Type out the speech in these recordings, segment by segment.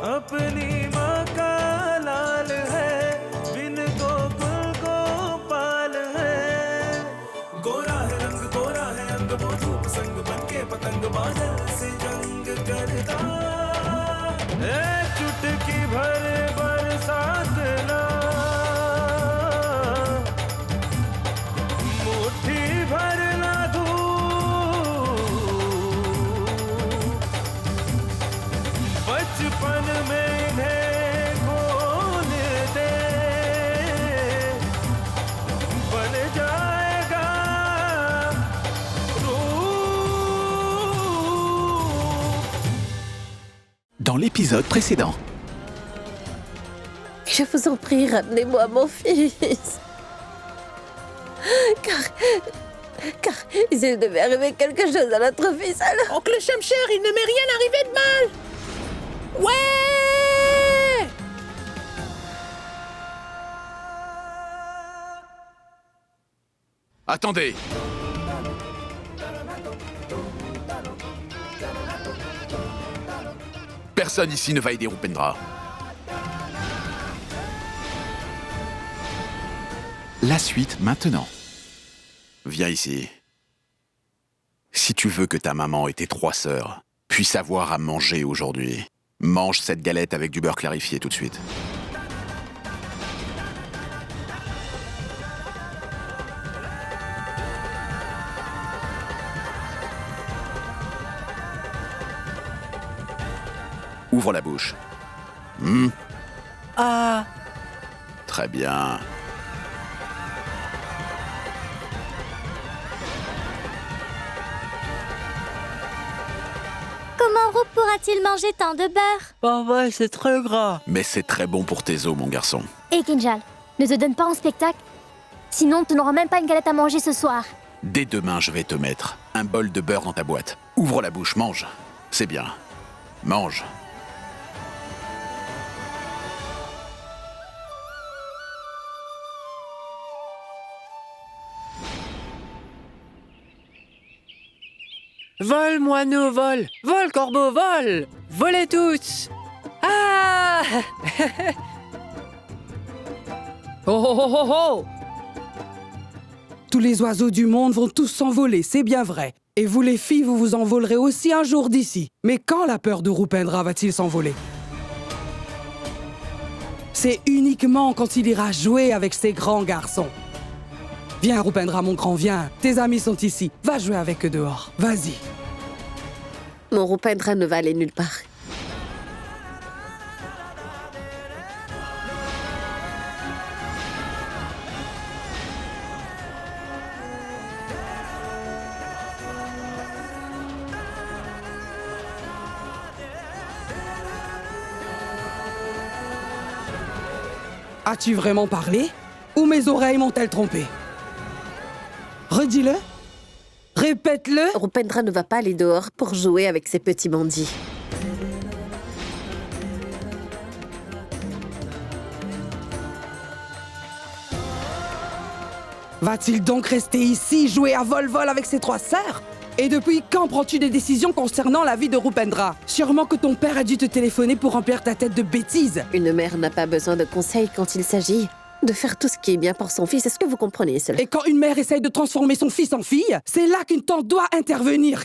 अपनी माँ का लाल है, बिन गोकुल गोपाल है। गोरा है रंग, गोरा है अंग, वो धूप संग बनके पतंग बादल से जंग करता। चुटकी भर बरसात ना, मुट्ठी भर ना धूप, बचपन में इन्हें खोल दे, बन जाएगा रूप। Dans l'épisode précédent. Je vous en prie, ramenez-moi mon fils. Car il devait arriver quelque chose à notre fils alors. Oncle Shamcher, il ne m'est rien arrivé de mal. Ouais! Attendez! Personne ici ne va aider Rupendra. La suite maintenant. Viens ici. Si tu veux que ta maman et tes 3 sœurs puissent avoir à manger aujourd'hui, mange cette galette avec du beurre clarifié tout de suite. Ouvre la bouche. Ah, Très bien. Comment Roop pourra-t-il manger tant de beurre? bah ouais, c'est très gras. Mais c'est très bon pour tes os, mon garçon. Hé Kinjal, ne te donne pas en spectacle. Sinon, tu n'auras même pas une galette à manger ce soir. Dès demain, je vais te mettre un bol de beurre dans ta boîte. Ouvre la bouche, mange. C'est bien. Mange. Vole, moineau, vole. Vole, corbeau, vole. Volez tous. Ah! Oh, oh, oh, oh, oh! Tous les oiseaux du monde vont tous s'envoler, c'est bien vrai. Et vous les filles, vous vous envolerez aussi un jour d'ici. Mais quand la peur de Rupendra va-t-il s'envoler? C'est uniquement quand il ira jouer avec ses grands garçons. Viens Rupendra, mon grand, viens. Tes amis sont ici. Va jouer avec eux dehors. Vas-y. Mon Rupendra ne va aller nulle part. As-tu vraiment parlé? Ou mes oreilles m'ont-elles trompé? Redis-le. Répète-le. Rupendra ne va pas aller dehors pour jouer avec ses petits bandits. Va-t-il donc rester ici, jouer à vol-vol avec ses 3 sœurs? Et depuis quand prends-tu des décisions concernant la vie de Rupendra? Sûrement que ton père a dû te téléphoner pour remplir ta tête de bêtises. Une mère n'a pas besoin de conseils quand il s'agit de faire tout ce qui est bien pour son fils. Est-ce que vous comprenez cela? Et quand une mère essaye de transformer son fils en fille, c'est là qu'une tante doit intervenir.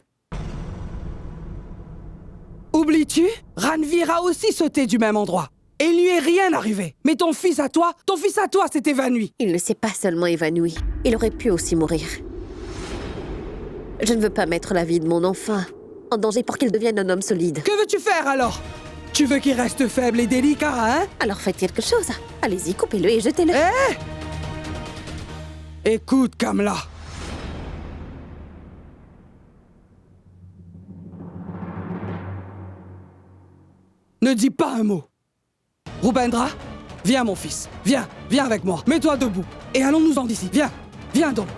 Oublies-tu? Ranveer a aussi sauté du même endroit. Et il lui est rien arrivé. Mais ton fils à toi s'est évanoui. Il ne s'est pas seulement évanoui. Il aurait pu aussi mourir. Je ne veux pas mettre la vie de mon enfant en danger pour qu'il devienne un homme solide. Que veux-tu faire alors? Tu veux qu'il reste faible et délicat, hein? Alors faites quelque chose. Allez-y, coupez-le et jetez-le. Hé! Écoute, Kamla. Ne dis pas un mot. Rupendra, viens mon fils. Viens avec moi. Mets-toi debout. Et allons-nous-en d'ici. Viens donc.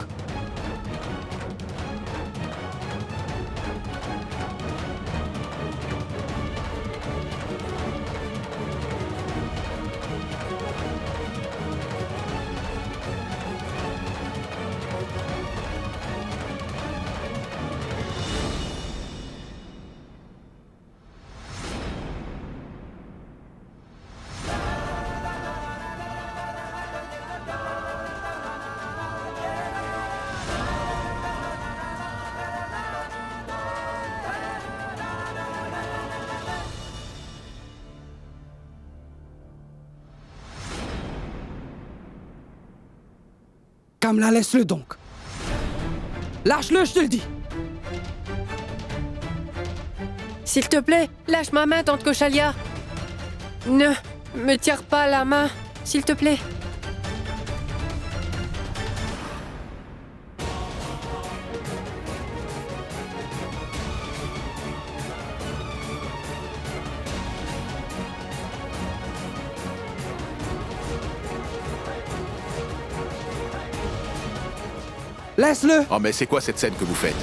Kamla, laisse-le donc. Lâche-le, je te le dis. S'il te plaît, lâche ma main, tante Kochalia. Ne me tire pas la main, s'il te plaît. Laisse-le. Oh, mais c'est quoi cette scène que vous faites?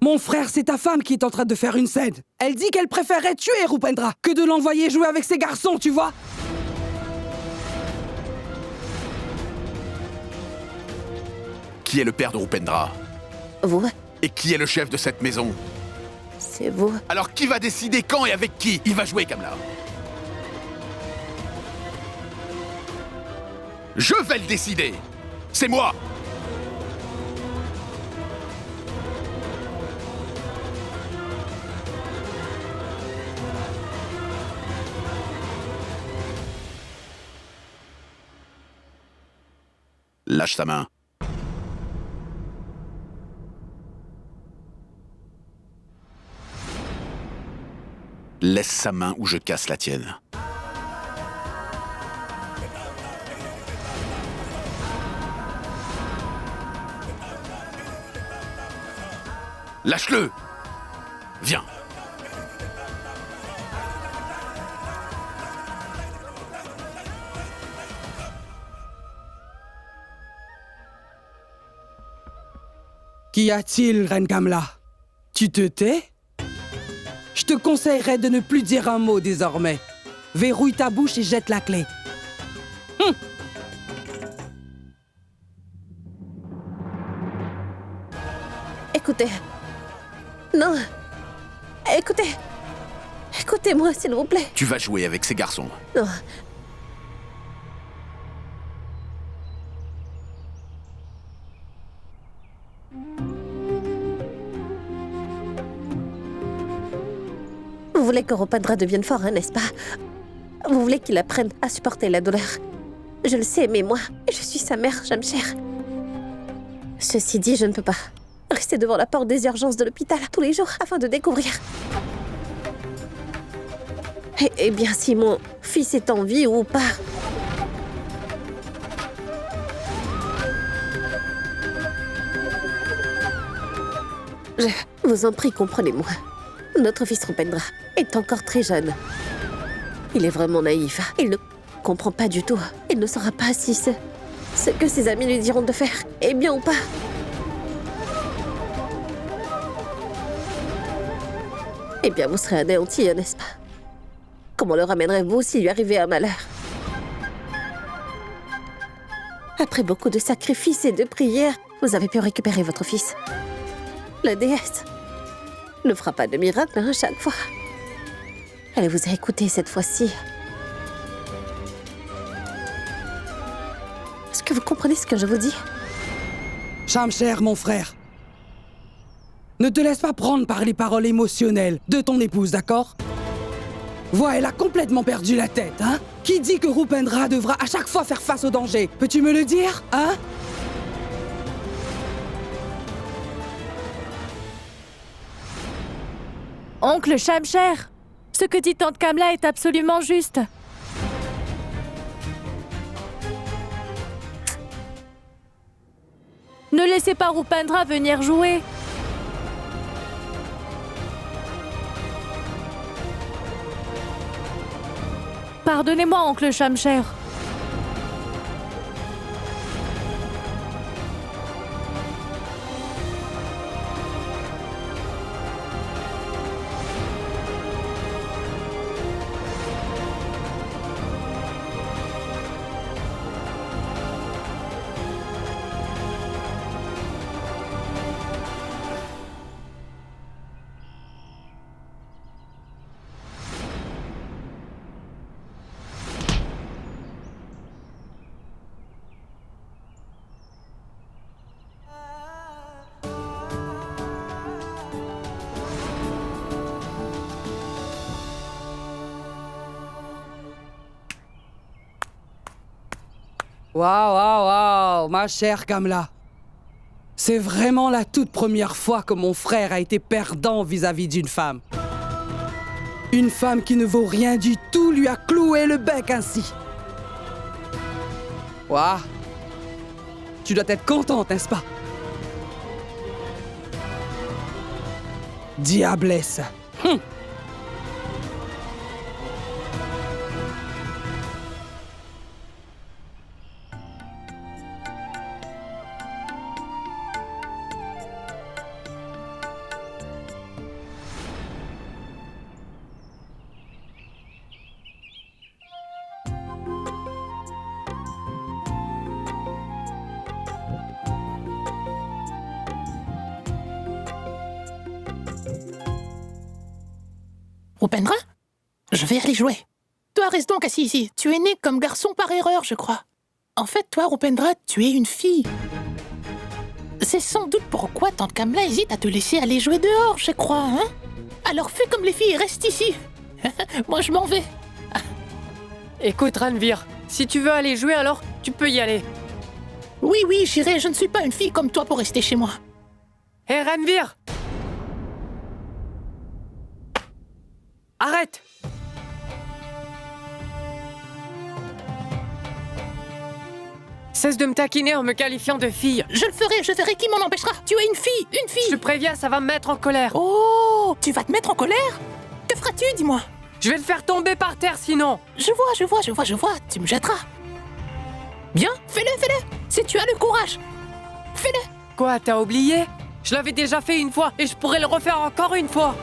Mon frère, c'est ta femme qui est en train de faire une scène. Elle dit qu'elle préférerait tuer Rupendra que de l'envoyer jouer avec ses garçons, tu vois? Qui est le père de Rupendra? Vous, Et qui est le chef de cette maison? c'est vous. Alors qui va décider quand et avec qui il va jouer, Kamla? Je vais le décider! C'est moi! Lâche sa main. Laisse sa main ou je casse la tienne. Lâche-le! Viens! Qu'y a-t-il, Reine Kamla? Tu te tais? Je te conseillerais de ne plus dire un mot désormais. Verrouille ta bouche et jette la clé. Écoutez. Non. Écoutez. Écoutez-moi, s'il vous plaît. Tu vas jouer avec ces garçons. Non. Vous voulez que Rupendra devienne fort, hein, n'est-ce pas? Vous voulez qu'il apprenne à supporter la douleur. Je le sais, mais moi, je suis sa mère, Shamsher. Ceci dit, je ne peux pas rester devant la porte des urgences de l'hôpital tous les jours afin de découvrir. Eh bien, si mon fils est en vie ou pas. Je vous en prie, comprenez-moi. Notre fils Rupendra est encore très jeune. Il est vraiment naïf. Il ne comprend pas du tout. Il ne saura pas si ce que ses amis lui diront de faire est bien ou pas. Eh bien, vous serez anéanti, n'est-ce pas? Comment le ramènerez-vous s'il lui arrivait un malheur? Après beaucoup de sacrifices et de prières, vous avez pu récupérer votre fils. La déesse ne fera pas de miracle, hein, chaque fois. Elle vous a écouté cette fois-ci. Est-ce que vous comprenez ce que je vous dis? Shamsher, mon frère. Ne te laisse pas prendre par les paroles émotionnelles de ton épouse, d'accord? Vois, elle a complètement perdu la tête, hein? Qui dit que Rupendra devra à chaque fois faire face au danger? Peux-tu me le dire, hein? Oncle Shamsher, ce que dit tante Kamla est absolument juste. Ne laissez pas Rupendra venir jouer. Pardonnez-moi, oncle Shamsher. Waouh, waouh, waouh, ma chère Kamla. C'est vraiment la toute première fois que mon frère a été perdant vis-à-vis d'une femme. Une femme qui ne vaut rien du tout lui a cloué le bec ainsi. Waouh. Tu dois être contente, n'est-ce pas? Diablesse. Rupendra, je vais aller jouer. Toi, reste donc assis ici. Tu es né comme garçon par erreur, je crois. En fait, toi, Rupendra, tu es une fille. C'est sans doute pourquoi tante Kamla hésite à te laisser aller jouer dehors, je crois, hein? Alors fais comme les filles, reste ici. Moi, je m'en vais. Écoute, Ranveer, si tu veux aller jouer, alors tu peux y aller. Oui, oui, j'irai. Je ne suis pas une fille comme toi pour rester chez moi. Hé, Ranveer! Arrête! Cesse de me taquiner en me qualifiant de fille. Je le ferai, je verrai qui m'en empêchera. Tu es une fille, une Je fille. te préviens, ça va me mettre en colère. Oh, tu vas te mettre en colère? Que feras-tu, dis-moi? Je vais te faire tomber par terre sinon. Je vois. Tu me jetteras. Bien, fais-le. Si tu as le courage. Fais-le. Quoi, t'as oublié? Je l'avais déjà fait une fois et je pourrais le refaire encore une fois.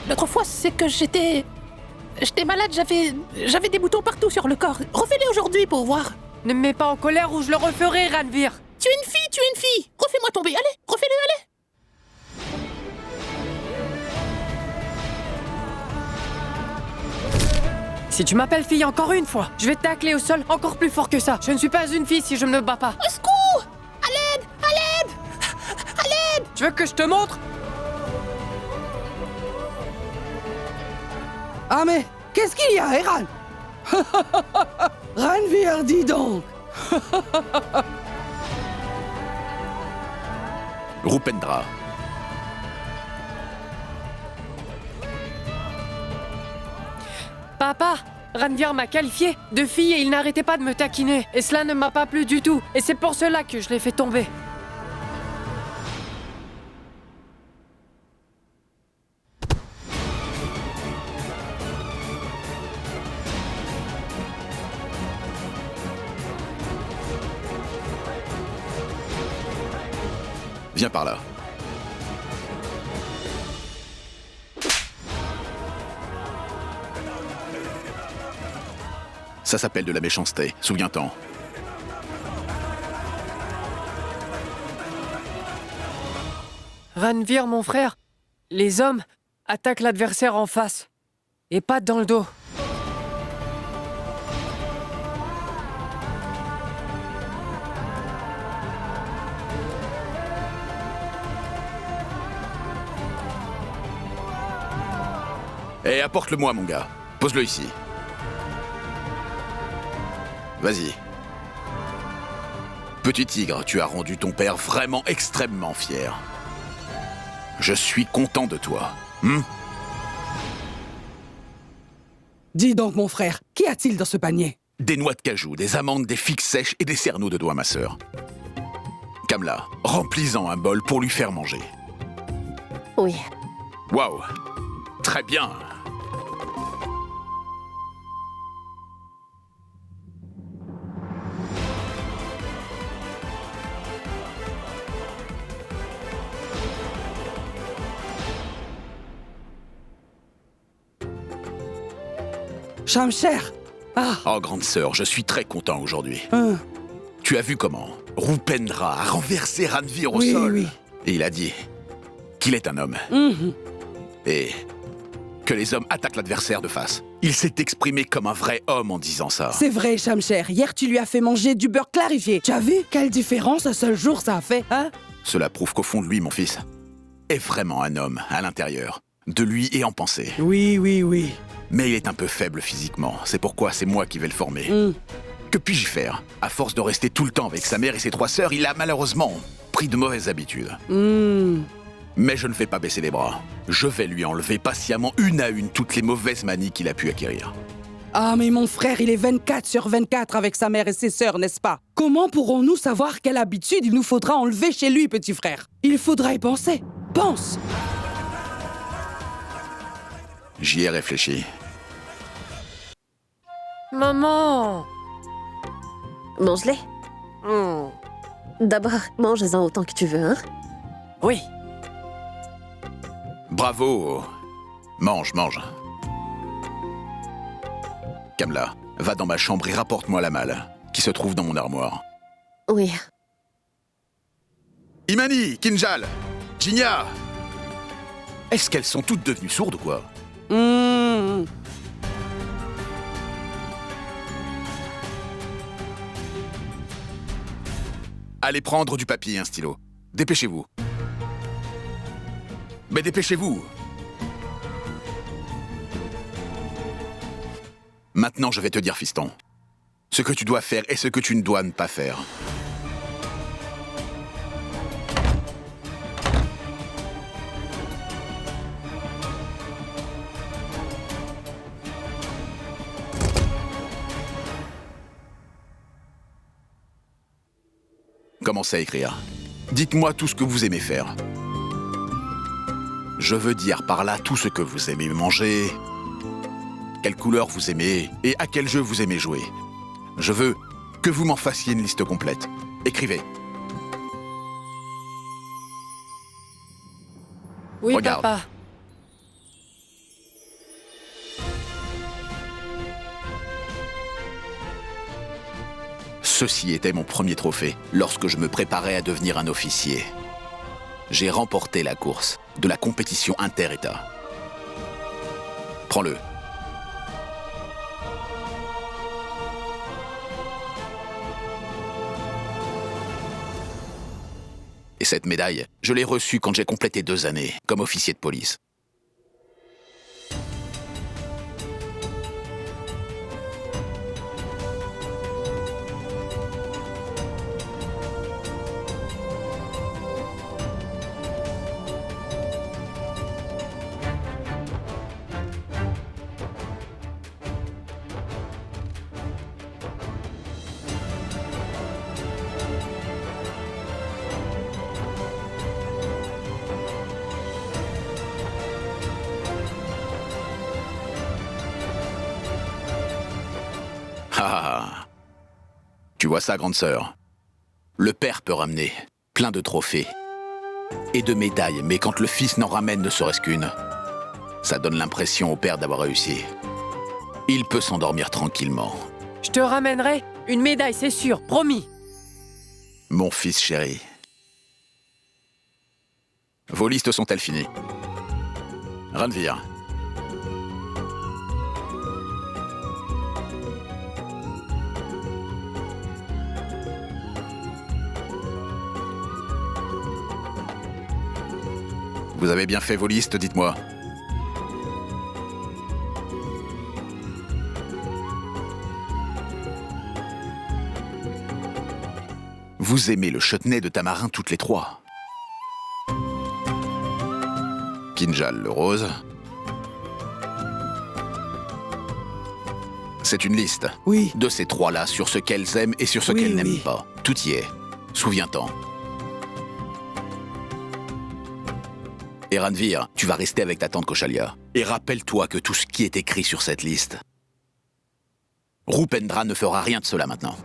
L'autre fois, c'est que j'étais malade, j'avais des boutons partout sur le corps. Refais-le aujourd'hui pour voir. Ne me mets pas en colère ou je le referai, Ranveer. Tu es une fille. Refais-moi tomber, allez, refais-le, allez. Si tu m'appelles fille encore une fois, je vais te tacler au sol encore plus fort que ça. Je ne suis pas une fille si je ne me bats pas. Au secours! À l'aide! Tu veux que je te montre? Ah mais, qu'est-ce qu'il y a, Eran? Ranveer, dis donc. Rupendra. Papa, Ranveer m'a qualifié de fille et il n'arrêtait pas de me taquiner. Et cela ne m'a pas plu du tout. Et c'est pour cela que je l'ai fait tomber. Viens par là. Ça s'appelle de la méchanceté, souviens-t'en. Ranveer, mon frère, les hommes attaquent l'adversaire en face. Et pas dans le dos. Et apporte-le-moi, mon gars. Pose-le ici. Vas-y. Petit tigre, tu as rendu ton père vraiment extrêmement fier. Je suis content de toi. Dis donc, mon frère, qu'y a-t-il dans ce panier? Des noix de cajou, des amandes, des figues sèches et des cerneaux de doigts, ma sœur. Kamla, remplis-en un bol pour lui faire manger. Oui. Waouh. Très bien. Shamsher. Ah, Oh, grande sœur, je suis très content aujourd'hui. hein. Tu as vu comment Rupendra a renversé Ranveer au Oui, sol. oui. Et il a dit qu'il est un homme. Mhm. Et que les hommes attaquent l'adversaire de face. Il s'est exprimé comme un vrai homme en disant ça. C'est vrai, Shamsher. Hier, tu lui as fait manger du beurre clarifié. Tu as vu quelle différence un seul jour ça a fait, hein? Cela prouve qu'au fond de lui, mon fils, est vraiment un homme à l'intérieur. de lui et en pensée. Oui, oui, oui. Mais il est un peu faible physiquement, c'est pourquoi c'est moi qui vais le former. Que puis-je faire? À force de rester tout le temps avec sa mère et ses 3 sœurs, il a malheureusement pris de mauvaises habitudes. Mais je ne vais pas baisser les bras. Je vais lui enlever patiemment une à une toutes les mauvaises manies qu'il a pu acquérir. Ah, mais mon frère, il est 24/24 avec sa mère et ses sœurs, n'est-ce pas? Comment pourrons-nous savoir quelle habitude il nous faudra enlever chez lui, petit frère? Il faudra y penser. Pense! J'y ai réfléchi. Maman. Mange-les. D'abord, mange-en autant que tu veux, hein? Oui. Bravo! Mange, mange. Kamla, va dans ma chambre et rapporte-moi la malle, qui se trouve dans mon armoire. Oui. Imani, Kinjal, Jinya! Est-ce qu'elles sont toutes devenues sourdes ou quoi? Allez prendre du papier et un stylo. Dépêchez-vous. Mais dépêchez-vous! Maintenant, je vais te dire, fiston, ce que tu dois faire et ce que tu ne dois ne pas faire. Commencez à écrire. Dites-moi tout ce que vous aimez faire. Je veux dire par là tout ce que vous aimez manger, quelle couleur vous aimez et à quel jeu vous aimez jouer. Je veux que vous m'en fassiez une liste complète. Écrivez. Oui, Regarde. papa. Ceci était mon premier trophée lorsque je me préparais à devenir un officier. J'ai remporté la course de la compétition inter-État. Prends-le. Et cette médaille, je l'ai reçue quand j'ai complété 2 années comme officier de police. Ah, tu vois ça, grande sœur? Le père peut ramener plein de trophées et de médailles, mais quand le fils n'en ramène ne serait-ce qu'une, ça donne l'impression au père d'avoir réussi. Il peut s'endormir tranquillement. Je te ramènerai une médaille, c'est sûr, promis. Mon fils chéri. Vos listes sont-elles finies? Ranvir. Vous avez bien fait vos listes, dites-moi. Vous aimez le chutney de tamarin toutes les 3. Kinjal le rose. C'est une liste. Oui. De ces 3-là sur ce qu'elles aiment et sur ce Oui, qu'elles n'aiment oui. pas. Tout y est. Souviens-t'en. Et Ranvir, tu vas rester avec ta tante Koshalia. Et rappelle-toi que tout ce qui est écrit sur cette liste, Rupendra ne fera rien de cela maintenant.